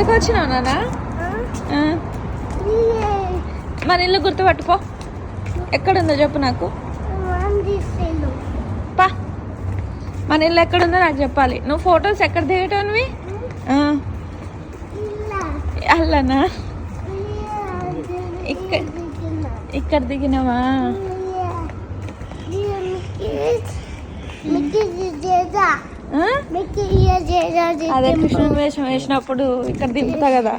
ఎక్కడికి వచ్చినావు నాన్న? మన ఇల్లు గుర్తుపట్టుకో. ఎక్కడుందో చెప్పు నాకు. పా, మన ఇల్లు ఎక్కడుందో నాకు చెప్పాలి. నువ్వు ఫొటోస్ ఎక్కడ దిగటోనివి? అల్లనా? ఇక్కడ దిగినవా? అదే కృష్ణుని వేషం వేసినప్పుడు ఇక్కడ దింపుతా కదా.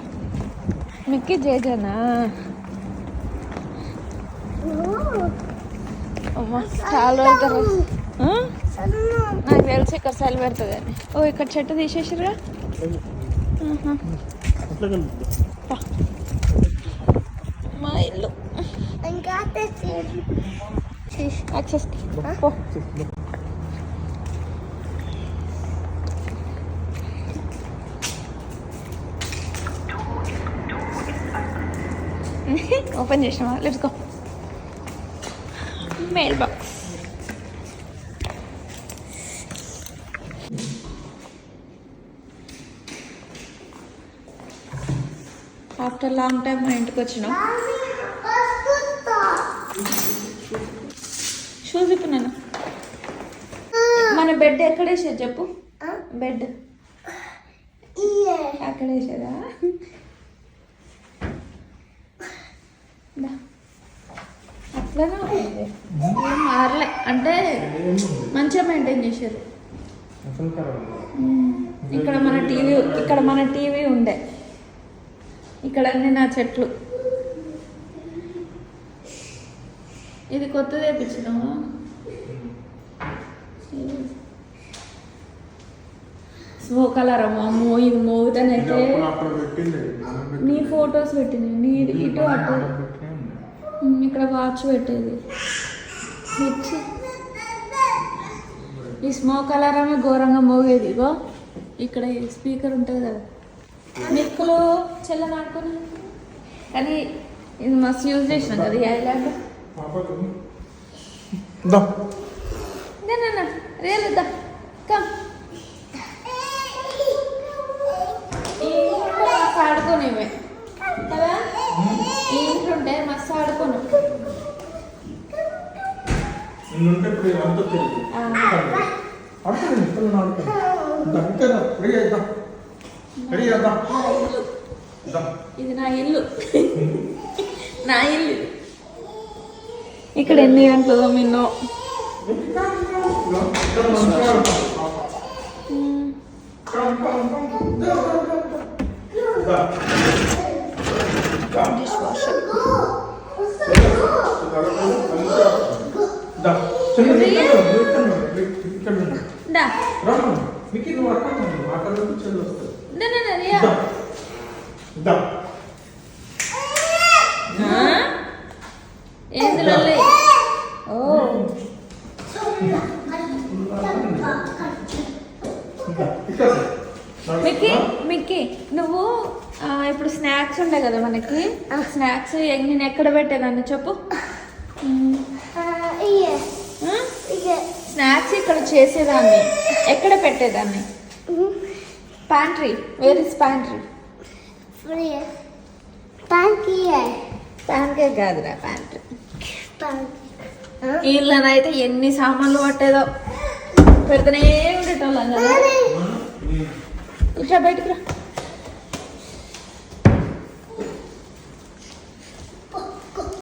మిక్కీ జేజనా? అమ్మా చాలా రోజులు. నాకు తెలిసి ఇక్కడ చలి పెడుతుంది అని. ఓ ఇక్కడ చెట్టు తీసేసిరుగా. మా ఇల్లు యాక్సెస్ ఓపెన్ చేసినావా? Let's go. Mail box. After long time మా ఇంటికి వచ్చినాం. షూస్ ఇప్పుడు నేను. మన బెడ్ ఎక్కడ వేసేది చెప్పు? బెడ్ అక్కడ వేసేదా? అట్లానే ఉంది, మారలే. అంటే మంచిగా మెయింటైన్ చేశారు. ఇక్కడ మన టీవీ ఉండే. ఇక్కడ అన్ని నా చెట్లు. ఇది కొత్తది వేయించినావా? Smoke alarm. అమ్మో ఇది మోగుతానైతే. నీ ఫొటోస్ పెట్టింది. నీ ఇటు అటు. ఇక్కడ వాచ్ పెట్టేది. ఈ స్మోక్ అలారమే ఘోరంగా మోగేది. ఇగో ఇక్కడ స్పీకర్ ఉంటుంది కదా. నిక్కులు చెల్లని ఆడుకొని. కానీ ఇది మస్తు యూజ్ చేసినాం కదా ఈ ఐలాండ్. రియల్దా కమ్ మస్తు ఆడుకోనివే కదా. ఈ ఇంట్లో ఉంటే మస్తు ఆడుకోను. ఇది నా ఇల్లు. నా ఇల్లు. ఇక్కడ ఎన్ని గంటలు మిన్నో. Dish washer. ఏందులో మిక్కీ నువ్వు ఇప్పుడు స్నాక్స్ ఉండే కదా మనకి. స్నాక్స్ నేను ఎక్కడ పెట్టేదాన్ని చెప్పు? స్నాక్స్ ఇక్కడ చేసేదాన్ని. ఎక్కడ పెట్టేదాన్ని? Pantry. Where is pantry? Pancake కాదురా, ప్యాంట్రీ. వీళ్ళనైతే ఎన్ని సామాన్లు పట్టేదో. పెడితేనే ఉండేటోళ్ళం కదా. ఇట్లా బయటకు రా.